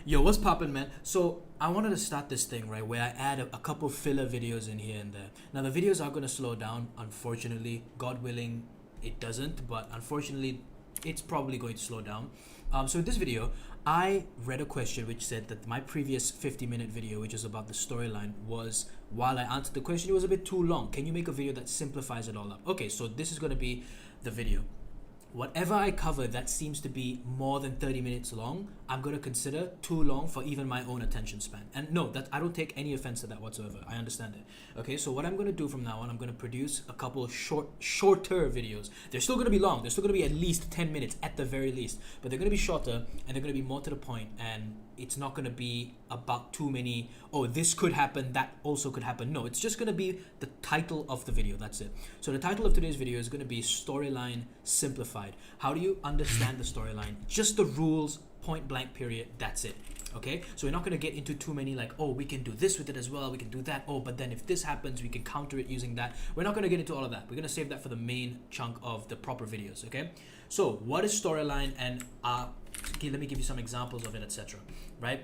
Yo, what's poppin', man? So I wanted to start this thing, right, where I add a couple filler videos in here and there. Now the videos are gonna slow down, unfortunately. God willing, it doesn't, but unfortunately, it's probably going to slow down. So in this video, I read a question which said that my previous 50-minute video, which is about the storyline, was, while I answered the question, it was a bit too long. Can you make a video that simplifies it all up? Okay, so this is gonna be the video. Whatever I cover that seems to be more than 30 minutes long, I'm going to consider too long for even my own attention span. And no, that I don't take any offense to that whatsoever. I understand it. Okay, so what I'm going to do from now on, I'm going to produce a couple of shorter videos. They're still going to be long. They're still going to be at least 10 minutes at the very least. But they're going to be shorter and they're going to be more to the point, and it's not going to be about too many, oh, this could happen, that also could happen. No, it's just going to be the title of the video. That's it. So the title of today's video is going to be Storyline Simplified. How do you understand the storyline? Just the rules, point blank, period. That's it. Okay, so we're not going to get into too many like, oh, we can do this with it as well, we can do that, oh, but then if this happens we can counter it using that. We're not going to get into all of that. We're going to save that for the main chunk of the proper videos. Okay, so what is storyline? And okay, let me give you some examples of it, etc. Right?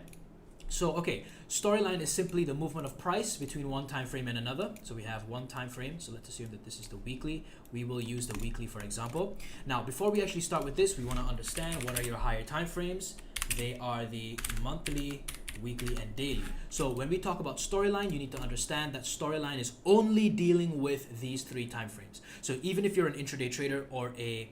So okay, storyline is simply the movement of price between one time frame and another. So we have one time frame, so let's assume that this is the weekly. We will use the weekly for example. Now before we actually start with this, we want to understand what are your higher time frames. They are the monthly, weekly, and daily. So when we talk about storyline, you need to understand that storyline is only dealing with these three time frames. So even if you're an intraday trader or a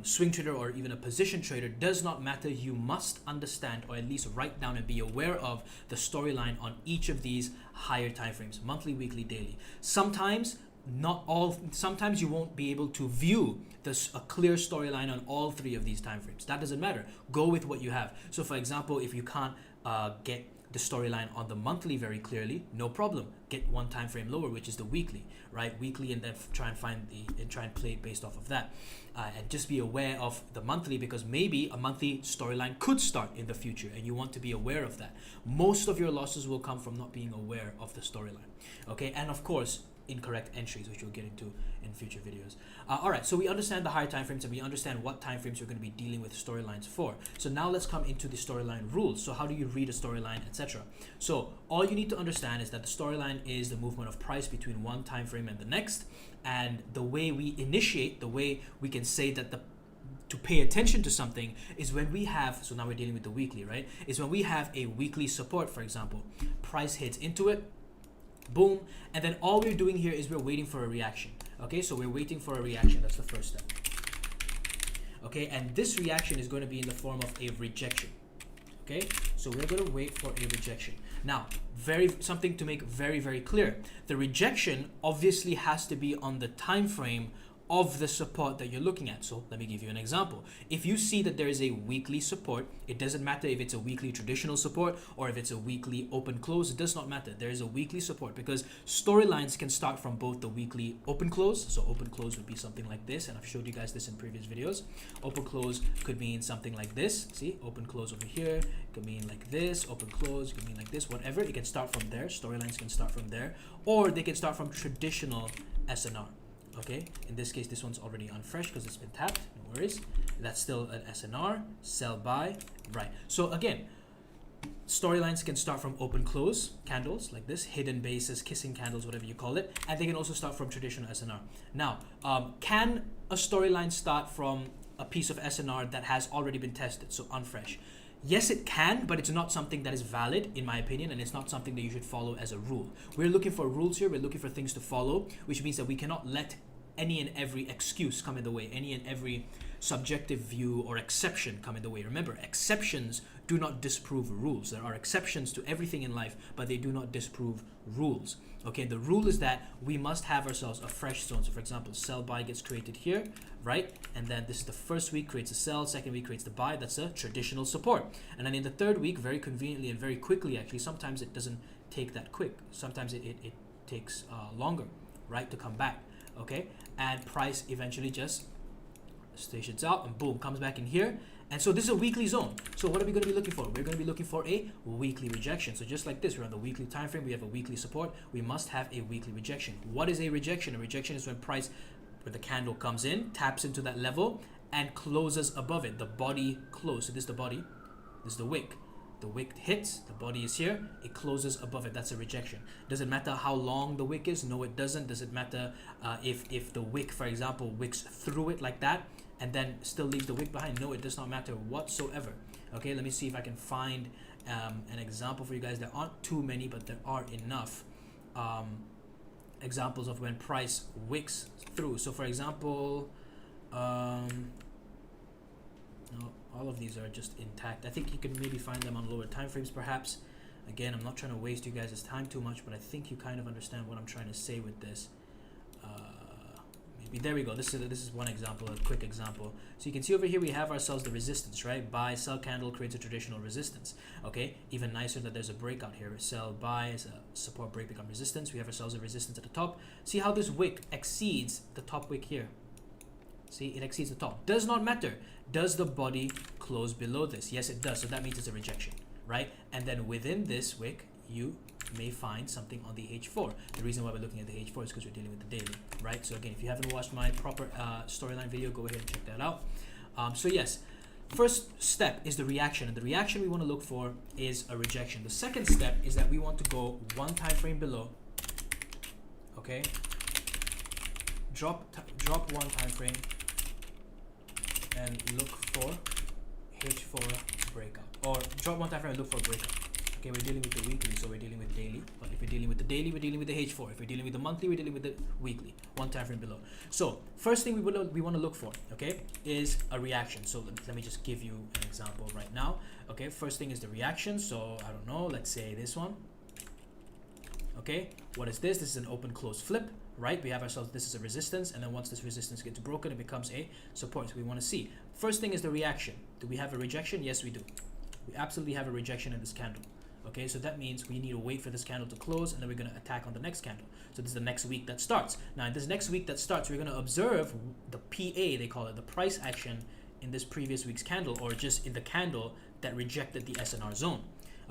swing trader or even a position trader, does not matter. You must understand, or at least write down and be aware of the storyline on each of these higher time frames: monthly, weekly, daily. Sometimes sometimes you won't be able to view a clear storyline on all three of these time frames. That doesn't matter. Go with what you have. So for example, if you can't get the storyline on the monthly very clearly, no problem. Get one time frame lower, which is the weekly, right? Weekly, and then try and play based off of that. And just be aware of the monthly, because maybe a monthly storyline could start in the future and you want to be aware of that. Most of your losses will come from not being aware of the storyline. Okay, and of course, incorrect entries, which we'll get into in future videos. All right, so we understand the higher time frames and we understand what time frames we're going to be dealing with storylines for. So now let's come into the storyline rules. So how do you read a storyline, etc. So all you need to understand is that the storyline is the movement of price between one time frame and the next. And the way we initiate, the way we can say that to pay attention to something is when we have, so now we're dealing with the weekly, right? Is when we have a weekly support, for example. Price hits into it, boom, and then all we're doing here is we're waiting for a reaction. Okay, so we're waiting for a reaction. That's the first step. Okay, and this reaction is going to be in the form of a rejection. Okay, so we're going to wait for a rejection. Now, something to make very, very clear. The rejection obviously has to be on the time frame of the support that you're looking at. So let me give you an example. If you see that there is a weekly support, it doesn't matter if it's a weekly traditional support or if it's a weekly open close, it does not matter. There is a weekly support because storylines can start from both the weekly open close. So open close would be something like this, and I've showed you guys this in previous videos. Open close could mean something like this. See, open close over here, it could mean like this. Open close could mean like this. Whatever, it can start from there. Storylines can start from there, or they can start from traditional SNR. Okay, in this case, this one's already unfresh because it's been tapped. No worries. That's still an SNR, sell, buy, right. So again, storylines can start from open close candles like this, hidden bases, kissing candles, whatever you call it, and they can also start from traditional SNR. Now, can a storyline start from a piece of SNR that has already been tested, so unfresh? Yes, it can, but it's not something that is valid in my opinion, and it's not something that you should follow as a rule. We're looking for rules here. We're looking for things to follow, which means that we cannot let any and every excuse come in the way, any and every subjective view or exception come in the way. Remember, exceptions do not disprove rules. There are exceptions to everything in life, but they do not disprove rules. Okay, the rule is that we must have ourselves a fresh zone. So for example, sell buy gets created here, right? And then this is the first week, creates a sell, second week creates the buy. That's a traditional support. And then in the third week, very conveniently and very quickly, actually, sometimes it doesn't take that quick. Sometimes it takes longer, right, to come back. Okay, and price eventually just stations out and boom, comes back in here. And so this is a weekly zone. So what are we going to be looking for? We're going to be looking for a weekly rejection. So just like this, we're on the weekly time frame, we have a weekly support, we must have a weekly rejection. What is a rejection? A rejection is when the candle comes in, taps into that level and closes above it, the body close. So this is the body, this is the wick. The wick hits, the body is here, it closes above it. That's a rejection. Does it matter how long the wick is? No, it doesn't. Does it matter if the wick, for example, wicks through it like that and then still leaves the wick behind? No, it does not matter whatsoever. Okay, let me see if I can find an example for you guys. There aren't too many, but there are enough examples of when price wicks through. So for example, no, all of these are just intact. I think you can maybe find them on lower time frames perhaps. Again, I'm not trying to waste you guys' time too much, but I think you kind of understand what I'm trying to say with this. Maybe there we go. This is one example, a quick example. So you can see over here we have ourselves the resistance, right? Buy, sell candle creates a traditional resistance. Okay, even nicer that there's a breakout here. Sell, buy is a support, break, become resistance. We have ourselves a resistance at the top. See how this wick exceeds the top wick here. See, it exceeds the top. Does not matter. Does the body close below this? Yes, it does. So that means it's a rejection, right? And then within this wick, you may find something on the H4. The reason why we're looking at the H4 is because we're dealing with the daily, right? So again, if you haven't watched my proper storyline video, go ahead and check that out. So yes, first step is the reaction, and the reaction we want to look for is a rejection. The second step is that we want to go one time frame below. Okay, drop one time frame and look for H4 breakout, or drop one time frame and look for a breakout. Okay, we're dealing with the weekly, so we're dealing with daily. But if we're dealing with the daily, we're dealing with the H4. If we're dealing with the monthly, we're dealing with the weekly. One time frame below. So first thing we want to look for, okay, is a reaction. So let me just give you an example right now. Okay, first thing is the reaction. So I don't know, let's say this one. Okay, what is this? This is an open close flip, right? We have ourselves, this is a resistance, and then once this resistance gets broken, it becomes a support. So we want to see. First thing is the reaction. Do we have a rejection? Yes, we do. We absolutely have a rejection in this candle. Okay, so that means we need to wait for this candle to close, and then we're going to attack on the next candle. So this is the next week that starts. Now in this next week that starts, we're going to observe the PA, they call it, the price action in this previous week's candle, or just in the candle that rejected the SNR zone.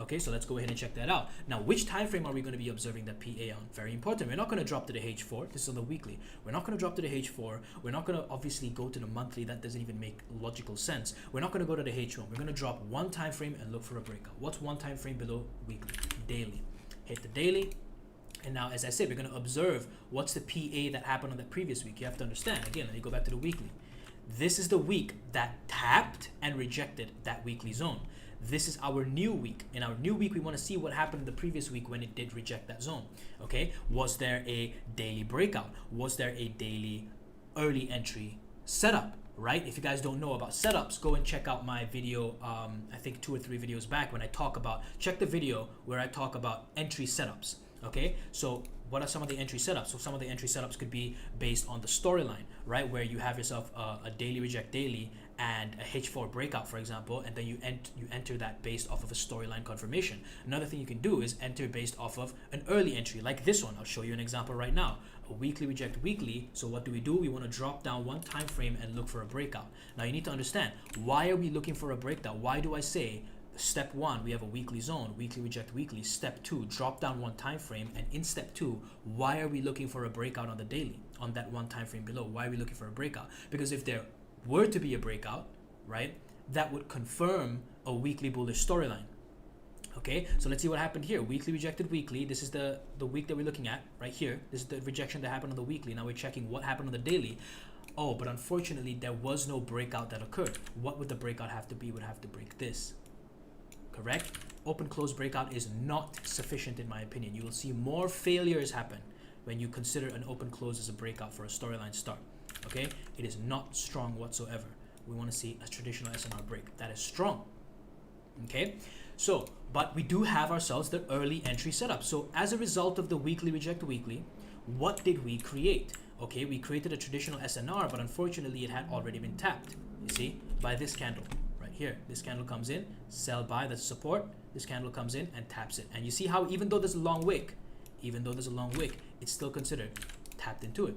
Okay, so let's go ahead and check that out. Now, which time frame are we going to be observing that PA on? Very important. We're not going to drop to the H4. This is on the weekly. We're not going to drop to the H4. We're not going to obviously go to the monthly. That doesn't even make logical sense. We're not going to go to the H1. We're going to drop one time frame and look for a breakout. What's one time frame below weekly? Daily. Hit the daily. And now, as I said, we're going to observe what's the PA that happened on the previous week. You have to understand. Again, let me go back to the weekly. This is the week that tapped and rejected that weekly zone. This is our new week. In our new week, we want to see what happened the previous week when it did reject that zone. Okay, was there a daily breakout? Was there a daily early entry setup? Right? If you guys don't know about setups, go and check out my video, I think 2 or 3 videos back when I talk about, check the video where I talk about entry setups. Okay, so what are some of the entry setups? So some of the entry setups could be based on the storyline, right? Where you have yourself a daily reject daily and a H4 breakout, for example, and then you enter that based off of a storyline confirmation. Another thing you can do is enter based off of an early entry, like this one. I'll show you an example right now. A weekly reject weekly. So what do? We want to drop down one time frame and look for a breakout. Now you need to understand, why are we looking for a breakout? Why do I say step 1, we have a weekly zone, weekly reject weekly. Step 2, drop down one time frame. And in step 2, why are we looking for a breakout on the daily, on that one time frame below? Why are we looking for a breakout? Because if there were to be a breakout, right, that would confirm a weekly bullish storyline. Okay, so let's see what happened here. Weekly rejected weekly. This is the week that we're looking at right here. This is the rejection that happened on the weekly. Now we're checking what happened on the daily. Oh, but unfortunately there was no breakout that occurred. What would the breakout have to be? It would have to break this. Correct? Open close breakout is not sufficient in my opinion. You will see more failures happen when you consider an open close as a breakout for a storyline start. Okay, it is not strong whatsoever. We want to see a traditional SNR break that is strong. Okay, so but we do have ourselves the early entry setup. So as a result of the weekly reject weekly, what did we create? Okay, we created a traditional SNR, but unfortunately it had already been tapped, you see, by this candle right here. This candle comes in, sell by, that's support. This candle comes in and taps it. And you see how even though there's a long wick, it's still considered tapped into it.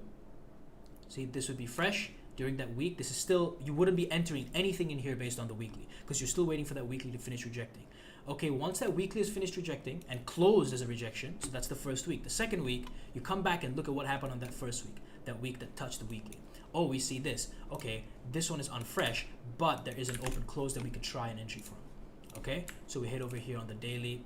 See, this would be fresh during that week. This is still, you wouldn't be entering anything in here based on the weekly because you're still waiting for that weekly to finish rejecting. Okay, once that weekly is finished rejecting and closed as a rejection, so that's the first week. The second week, you come back and look at what happened on that first week, that week that touched the weekly. Oh, we see this. Okay, this one is unfresh, but there is an open close that we could try an entry from. Okay, so we hit over here on the daily,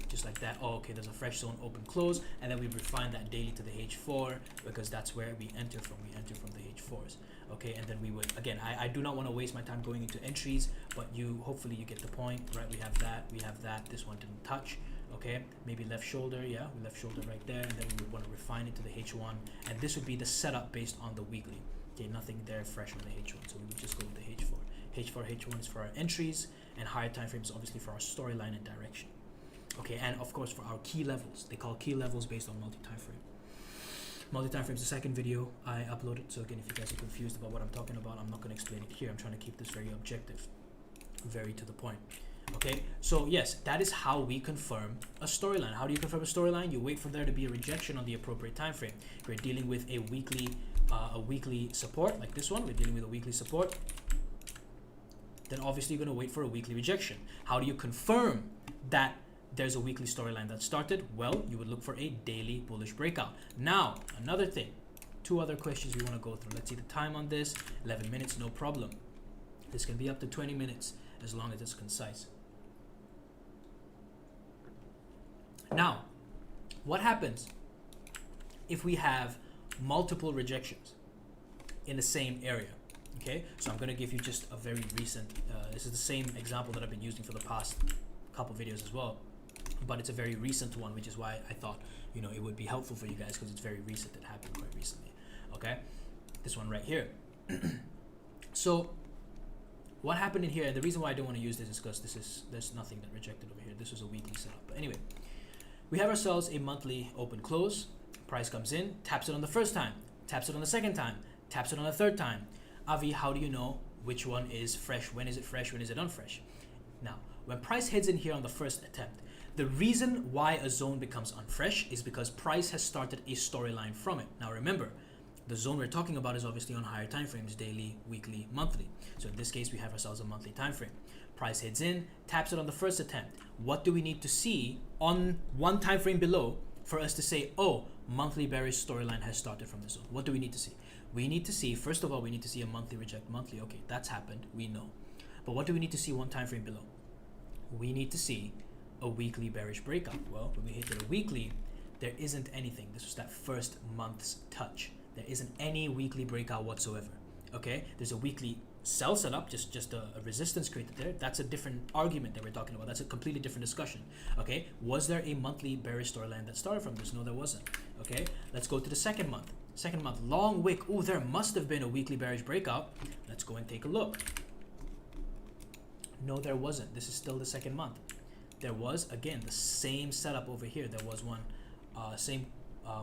just like that. Oh, okay, there's a fresh zone, open, close, and then we refine that daily to the H4 because that's where we enter from. We enter from the H4s. Okay, and then we would, again, I do not want to waste my time going into entries, but hopefully you get the point, right? We have that, this one didn't touch. Okay, maybe left shoulder, yeah, we left shoulder right there, and then we would want to refine it to the H1, and this would be the setup based on the weekly. Okay, nothing there fresh on the H1, so we would just go with the H4. H4, H1 is for our entries, and higher time frames obviously for our storyline and direction. Okay, and of course for our key levels. They call key levels based on multi-time frame. Multi-time frame is the second video I uploaded, so again, if you guys are confused about what I'm talking about, I'm not going to explain it here. I'm trying to keep this very objective, very to the point. Okay, so yes, that is how we confirm a storyline. How do you confirm a storyline? You wait for there to be a rejection on the appropriate time frame. We're dealing with a weekly support like this one. We're dealing with a weekly support. Then obviously you're going to wait for a weekly rejection. How do you confirm that there's a weekly storyline that started? Well, you would look for a daily bullish breakout. Now, another thing, 2 other questions we want to go through. Let's see the time on this. 11 minutes, no problem. This can be up to 20 minutes as long as it's concise. Now, what happens if we have multiple rejections in the same area? Okay, so I'm going to give you just a very recent, this is the same example that I've been using for the past couple videos as well, but it's a very recent one, which is why I thought, you know, it would be helpful for you guys because it's very recent. It happened quite recently. Okay, this one right here. So what happened in here, and the reason why I don't want to use this is because there's nothing that rejected over here. This was a weekly setup. But anyway, we have ourselves a monthly open close. Price comes in, taps it on the first time, taps it on the second time, taps it on the third time. Avi, how do you know which one is fresh? When is it fresh? When is it unfresh? Now, when price heads in here on the first attempt, the reason why a zone becomes unfresh is because price has started a storyline from it. Now remember, the zone we're talking about is obviously on higher time frames, daily, weekly, monthly. So in this case, we have ourselves a monthly time frame. Price heads in, taps it on the first attempt. What do we need to see on one time frame below for us to say, oh, monthly bearish storyline has started from the zone? What do we need to see? We need to see, first of all, we need to see a monthly reject monthly. Okay, that's happened, we know. But what do we need to see one time frame below? We need to see a weekly bearish breakout. Well, when we hit a weekly, there isn't anything. This was that first month's touch. There isn't any weekly breakout whatsoever. Okay, there's a weekly sell setup, just a resistance created there. That's a different argument that we're talking about. That's a completely different discussion. Okay, was there a monthly bearish storyline that started from this? No, there wasn't. Okay, let's go to the second month. Second month, long wick. Oh, there must have been a weekly bearish breakout. Let's go and take a look. No, there wasn't. This is still the second month. There was, again, the same setup over here. There was one same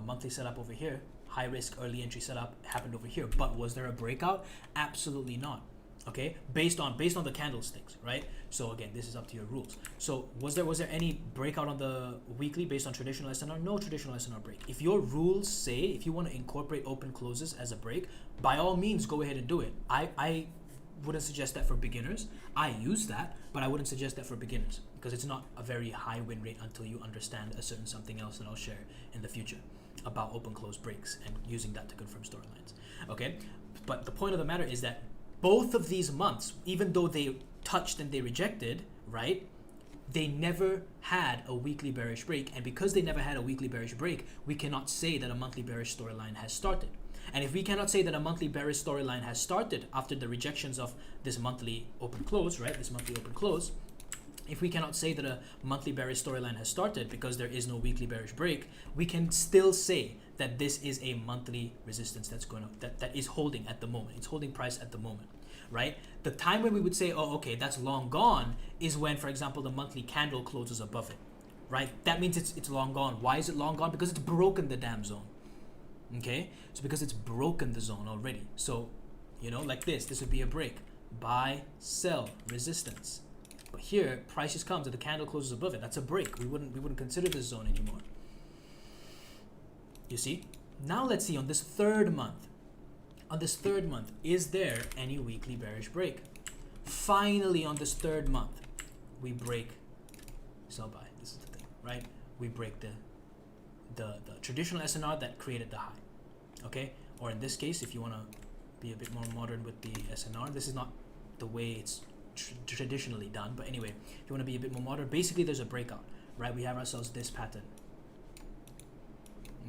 monthly setup over here. High risk early entry setup happened over here. But was there a breakout? Absolutely not. Okay, based on the candlesticks, right? So again, this is up to your rules. So was there any breakout on the weekly based on traditional SNR? No traditional SNR break. If your rules say, if you want to incorporate open closes as a break, by all means go ahead and do it. I wouldn't suggest that for beginners. I use that, but I wouldn't suggest that for beginners because it's not a very high win rate until you understand a certain something else that I'll share in the future about open close breaks and using that to confirm storylines. Okay, but the point of the matter is that both of these months, even though they touched and they rejected, right, they never had a weekly bearish break, and because they never had a weekly bearish break, we cannot say that a monthly bearish storyline has started. And if we cannot say that a monthly bearish storyline has started after the rejections of this monthly open close, right, this monthly open close, if we cannot say that a monthly bearish storyline has started because there is no weekly bearish break, we can still say that this is a monthly resistance that is holding at the moment. It's holding price at the moment, right? The time when we would say, oh, okay, that's long gone is when, for example, the monthly candle closes above it, right? That means it's long gone. Why is it long gone? Because it's broken the damn zone. Okay, so because it's broken the zone already. So, you know, like this would be a break. Buy, sell, resistance. But here, price just comes and the candle closes above it. That's a break. We wouldn't consider this zone anymore. You see? Now let's see on this third month. On this third month, is there any weekly bearish break? Finally, on this third month, we break sell buy. This is the thing, right? We break the traditional SNR that created the high. Okay? Or in this case, if you want to be a bit more modern with the SNR, this is not the way it's traditionally done. But anyway, if you want to be a bit more modern, basically there's a breakout, right? We have ourselves this pattern.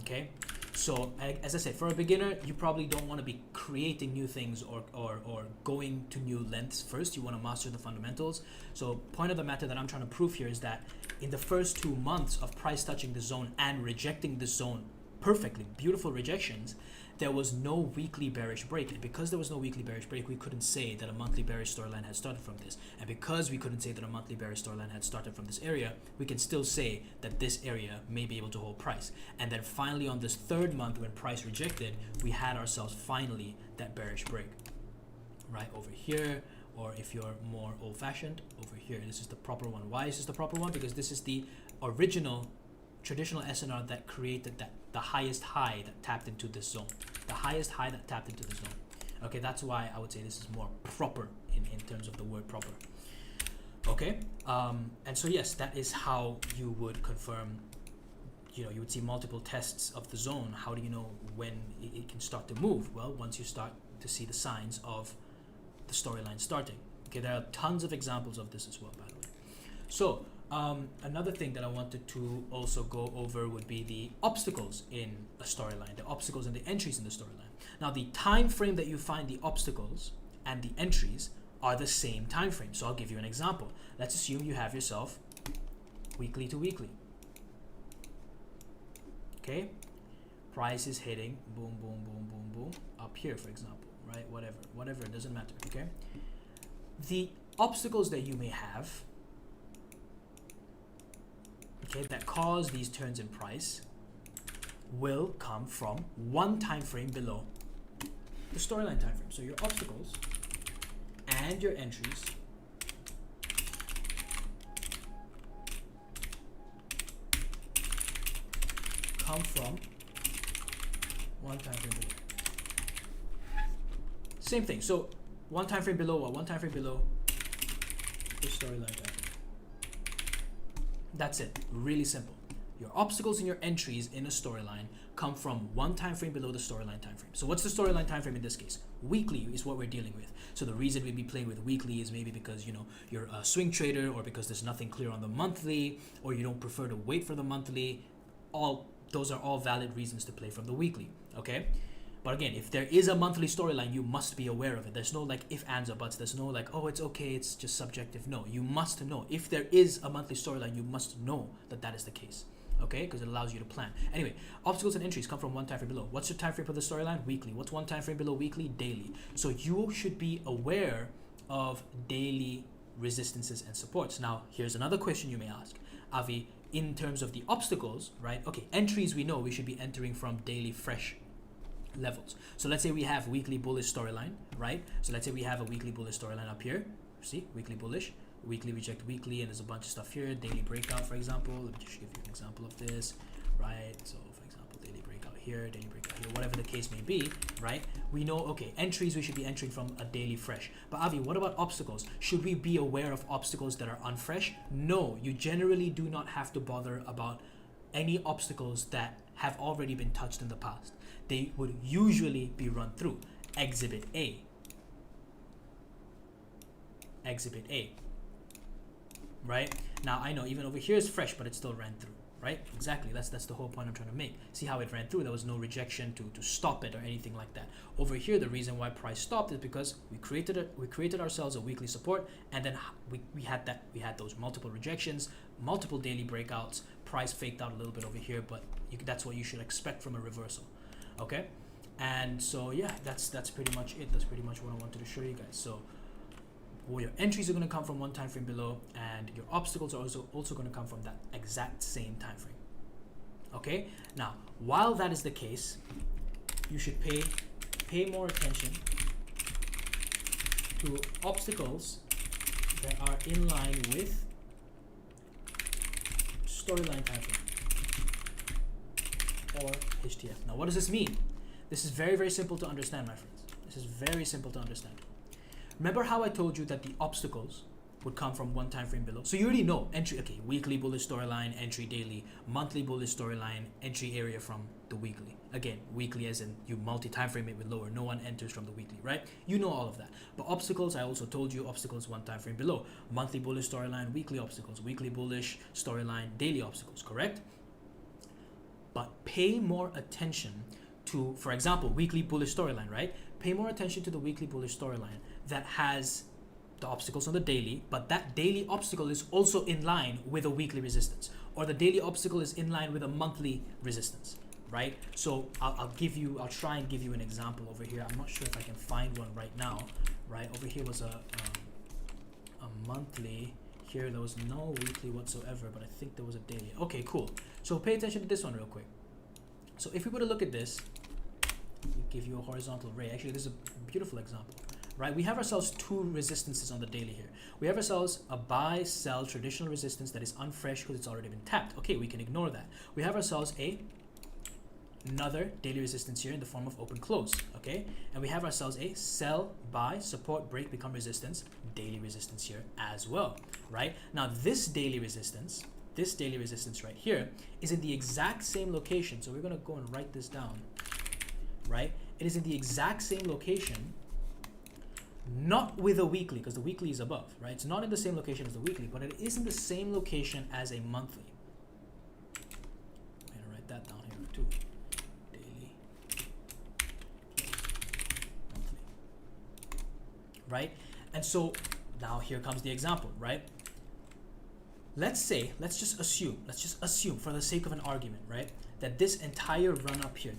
Okay, so as I said, for a beginner, you probably don't want to be creating new things or going to new lengths first. You want to master the fundamentals. So point of the matter that I'm trying to prove here is that in the first 2 months of price touching the zone and rejecting the zone perfectly, beautiful rejections, there was no weekly bearish break. And because there was no weekly bearish break, we couldn't say that a monthly bearish storyline had started from this. And because we couldn't say that a monthly bearish storyline had started from this area, we can still say that this area may be able to hold price. And then finally on this 3rd month when price rejected, we had ourselves finally that bearish break. Right over here, or if you're more old-fashioned, over here. This is the proper one. Why is this the proper one? Because this is the original traditional SNR that created the highest high that tapped into this zone. The highest high that tapped into this zone. Okay, that's why I would say this is more proper in terms of the word proper. Okay, and so yes, that is how you would confirm, you know, you would see multiple tests of the zone. How do you know when it can start to move? Well, once you start to see the signs of the storyline starting. Okay, there are tons of examples of this as well, by the way. So another thing that I wanted to also go over would be the obstacles in a storyline, the obstacles and the entries in the storyline. Now, the time frame that you find the obstacles and the entries are the same time frame. So I'll give you an example. Let's assume you have yourself weekly to weekly. Okay, price is hitting boom, boom, boom, boom, boom up here, for example, right? Whatever, it doesn't matter. Okay, the obstacles that you may have, okay, that cause these turns in price will come from one time frame below the storyline time frame. So your obstacles and your entries come from one time frame below. Same thing. So one time frame below what? One time frame below the storyline time frame. That's it. Really simple. Your obstacles and your entries in a storyline come from one time frame below the storyline time frame. So what's the storyline time frame in this case? Weekly is what we're dealing with. So the reason we'd be playing with weekly is maybe because, you know, you're a swing trader, or because there's nothing clear on the monthly, or you don't prefer to wait for the monthly. Those are all valid reasons to play from the weekly. Okay? But again, if there is a monthly storyline, you must be aware of it. There's no like if, ands, or buts. There's no like, oh, it's okay, it's just subjective. No, you must know. If there is a monthly storyline, you must know that that is the case. Okay, because it allows you to plan. Anyway, obstacles and entries come from one time frame below. What's your time frame for the storyline? Weekly. What's one time frame below weekly? Daily. So you should be aware of daily resistances and supports. Now, here's another question you may ask. Avi, in terms of the obstacles, right? Okay, entries, we know we should be entering from daily fresh levels. So let's say we have weekly bullish storyline, right? So let's say we have a weekly bullish storyline up here. See, weekly bullish. Weekly reject weekly, and there's a bunch of stuff here. Daily breakout, for example. Let me just give you an example of this, right? So for example, daily breakout here, daily breakout here, whatever the case may be, right? We know, okay, entries, we should be entering from a daily fresh. But Avi, what about obstacles? Should we be aware of obstacles that are unfresh? No, you generally do not have to bother about any obstacles that have already been touched in the past. They would usually be run through. Exhibit A. Exhibit A. Right? Now, I know even over here is fresh, but it still ran through, right? Exactly. That's the whole point I'm trying to make. See how it ran through? There was no rejection to stop it or anything like that. Over here, the reason why price stopped is because we created ourselves a weekly support, and then we had those multiple rejections, multiple daily breakouts. Price faked out a little bit over here, but that's what you should expect from a reversal. Okay? And so yeah, that's pretty much it. That's pretty much what I wanted to show you guys. So your entries are going to come from one time frame below, and your obstacles are also going to come from that exact same time frame. Okay, now while that is the case, you should pay more attention to obstacles that are in line with storyline time frame or HTF. Now, what does this mean? This is very, very simple to understand, my friends. This is very simple to understand. Remember how I told you that the obstacles would come from one time frame below. So you already know entry, okay, weekly bullish storyline, entry daily, monthly bullish storyline, entry area from the weekly. Again, weekly as in you multi-time frame it with lower, no one enters from the weekly, right? You know all of that. But obstacles, I also told you, obstacles one time frame below. Monthly bullish storyline, weekly obstacles, weekly bullish storyline, daily obstacles, correct? But pay more attention to, for example, weekly bullish storyline, right? Pay more attention to the weekly bullish storyline that has the obstacles on the daily, but that daily obstacle is also in line with a weekly resistance, or the daily obstacle is in line with a monthly resistance, right? So I'll try and give you an example over here. I'm not sure if I can find one right now, right? Over here was a monthly. Here there was no weekly whatsoever, but I think there was a daily. Okay, cool. So pay attention to this one real quick. So if we were to look at this, we give you a horizontal ray. Actually, this is a beautiful example, right? We have ourselves two resistances on the daily here. We have ourselves a buy, sell, traditional resistance that is unfresh because it's already been tapped. Okay, we can ignore that. We have ourselves another daily resistance here in the form of open close, okay? And we have ourselves a sell, buy, support, break, become resistance, daily resistance here as well, right? Now this daily resistance right here is in the exact same location. So we're gonna go and write this down, right? It is in the exact same location, not with a weekly, because the weekly is above, right? It's not in the same location as the weekly, but it is in the same location as a monthly. I'm gonna write that down here too. Daily, monthly, right? And so now here comes the example, right? Let's just assume for the sake of an argument, right, that this entire run up here,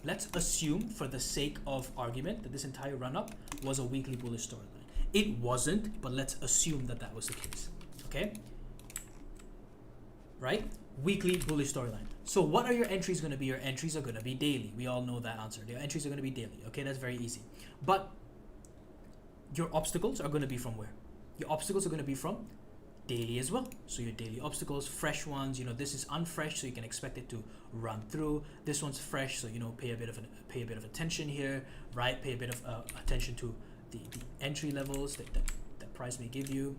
let's assume for the sake of argument that this entire run up was a weekly bullish storyline. It wasn't, but let's assume that that was the case, okay? Right? Weekly bullish storyline. So what are your entries going to be? Your entries are going to be daily. We all know that answer. Your entries are going to be daily, okay? That's very easy. But your obstacles are going to be from where? Your obstacles are going to be from daily as well. So your daily obstacles, fresh ones, you know, this is unfresh, so you can expect it to run through. This one's fresh, so you know, pay a bit of attention here, right? Pay a bit of attention to the entry levels that price may give you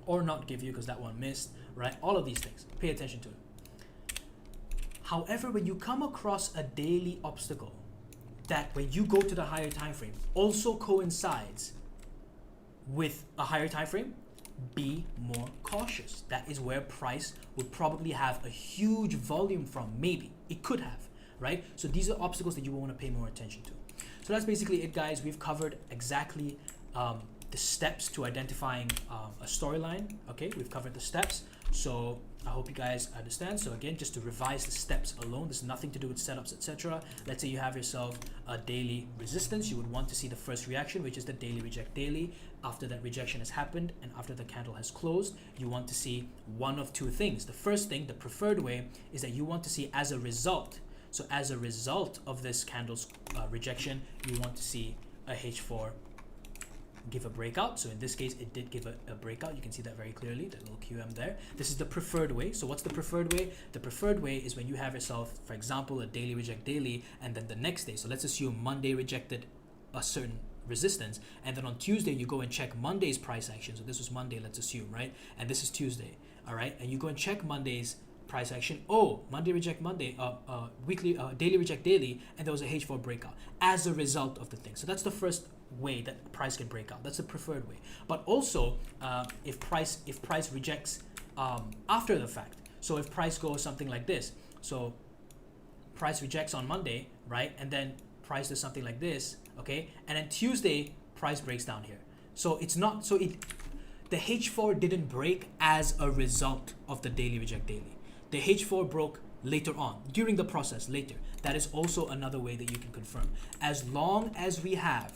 or not give you, because that one missed, right? All of these things, pay attention to it. However, when you come across a daily obstacle that when you go to the higher time frame also coincides with a higher time frame, be more cautious. That is where price would probably have a huge volume from. Maybe it could have, right? So these are obstacles that you want to pay more attention to. So that's basically it, guys. We've covered exactly the steps to identifying a storyline. Okay, we've covered the steps. So I hope you guys understand. So again, just to revise the steps alone, there's nothing to do with setups, etc. Let's say you have yourself a daily resistance. You would want to see the first reaction, which is the daily reject daily. After that rejection has happened and after the candle has closed, you want to see one of two things. The first thing, the preferred way, is that you want to see as a result. So as a result of this candle's rejection, you want to see a H4 give a breakout. So in this case, it did give a breakout. You can see that very clearly, that little QM there. This is the preferred way. So what's the preferred way? The preferred way is when you have yourself, for example, a daily reject daily, and then the next day, so let's assume Monday rejected a certain resistance, and then on Tuesday you go and check Monday's price action. So this was Monday, let's assume, right? And this is Tuesday, all right? And you go and check Monday's price action. Oh, Monday reject Monday, weekly, daily reject daily, and there was a H4 breakout as a result of the thing. So that's the first way that price can break out. That's the preferred way. But also, if price rejects after the fact. So if price goes something like this, so price rejects on Monday, right? And then price does something like this, okay? And then Tuesday, price breaks down here. So it's not, so the H4 didn't break as a result of the daily reject daily. The H4 broke later on, during the process, later. That is also another way that you can confirm. As long as we have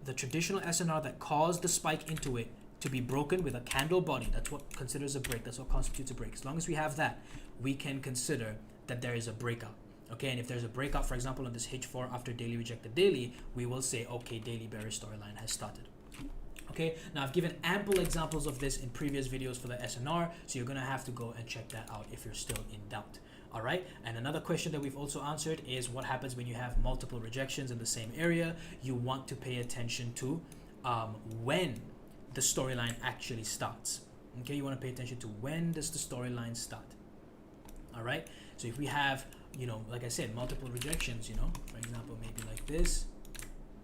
the traditional SNR that caused the spike into it to be broken with a candle body, that's what considers a break, that's what constitutes a break. As long as we have that, we can consider that there is a breakout. Okay, and if there's a breakout, for example, on this H4 after daily rejected daily, we will say, okay, daily bearish storyline has started. Okay, now I've given ample examples of this in previous videos for the SNR, so you're gonna have to go and check that out if you're still in doubt. All right, and another question that we've also answered is what happens when you have multiple rejections in the same area. You want to pay attention to when the storyline actually starts. Okay, you want to pay attention to when does the storyline start. All right, so if we have, you know, like I said, multiple rejections, you know, for example, maybe like this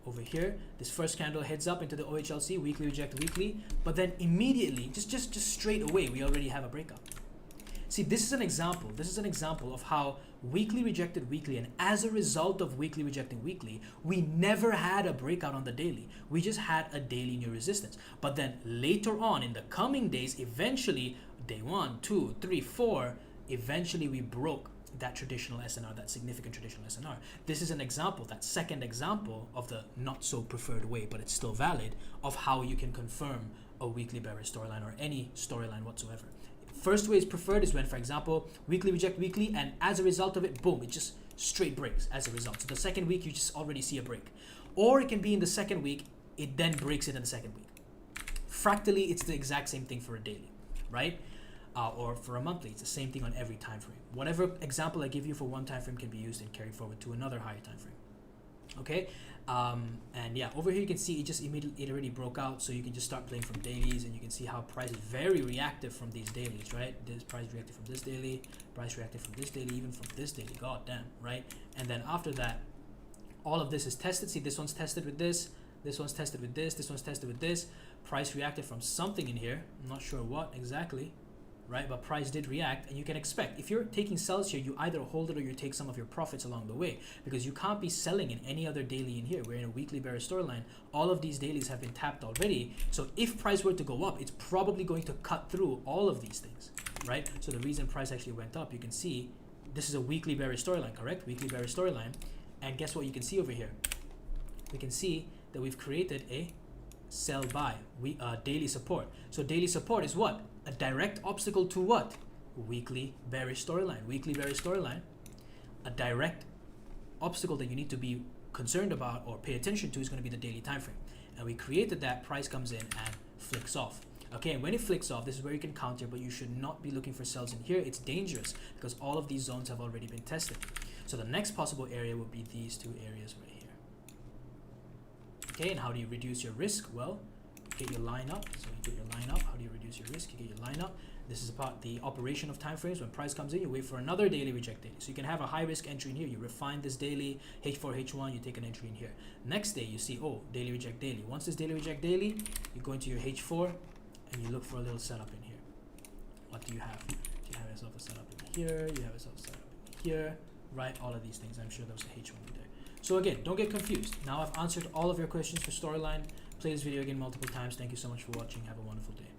over here, this first candle heads up into the OHLC, weekly reject weekly, but then immediately, just straight away, we already have a breakout. See, this is an example. This is an example of how weekly rejected weekly, and as a result of weekly rejecting weekly, we never had a breakout on the daily. We just had a daily new resistance. But then later on in the coming days, eventually, day 1, 2, 3, 4, eventually we broke that traditional SNR, that significant traditional SNR. This is an example, that second example of the not so preferred way, but it's still valid, of how you can confirm a weekly bearish storyline or any storyline whatsoever. First way is preferred is when, for example, weekly reject weekly, and as a result of it, boom, it just straight breaks as a result. So the second week, you just already see a break. Or it can be in the second week, it then breaks it in the second week. Fractally, it's the exact same thing for a daily, right? Or for a monthly, it's the same thing on every time frame. Whatever example I give you for one time frame can be used and carried forward to another higher time frame. Okay, and yeah, over here you can see it already broke out, so you can just start playing from dailies, and you can see how price is very reactive from these dailies, right? This price reacted from this daily, price reacted from this daily, even from this daily, god damn, right? And then after that, all of this is tested. See, this one's tested with this one's tested with this one's tested with this. Price reacted from something in here, I'm not sure what exactly, right? But price did react, and you can expect, if you're taking sells here, you either hold it or you take some of your profits along the way, because you can't be selling in any other daily in here. We're in a weekly bearish storyline. All of these dailies have been tapped already. So if price were to go up, it's probably going to cut through all of these things, right? So the reason price actually went up, you can see this is a weekly bearish storyline, correct? Weekly bearish storyline. And guess what you can see over here? We can see that we've created a sell buy, daily support. So daily support is what? A direct obstacle to what? Weekly bearish storyline. Weekly bearish storyline. A direct obstacle that you need to be concerned about or pay attention to is going to be the daily time frame. And we created that. Price comes in and flicks off. Okay, and when it flicks off, this is where you can counter, but you should not be looking for sells in here. It's dangerous because all of these zones have already been tested. So the next possible area would be these two areas right here. Okay, and how do you reduce your risk? Well, get your line up. So you get your line up. How do you reduce your risk? You get your line up. This is about the operation of time frames. When price comes in, you wait for another daily reject daily. So you can have a high risk entry in here. You refine this daily, H4, H1, you take an entry in here. Next day, you see, oh, daily reject daily. Once this daily reject daily, you go into your H4 and you look for a little setup in here. What do you have? You have yourself a setup in here. You have yourself a setup in here, right? All of these things. I'm sure there was a H1 in there. So again, don't get confused. Now I've answered all of your questions for storyline. Play this video again multiple times. Thank you so much for watching. Have a wonderful day.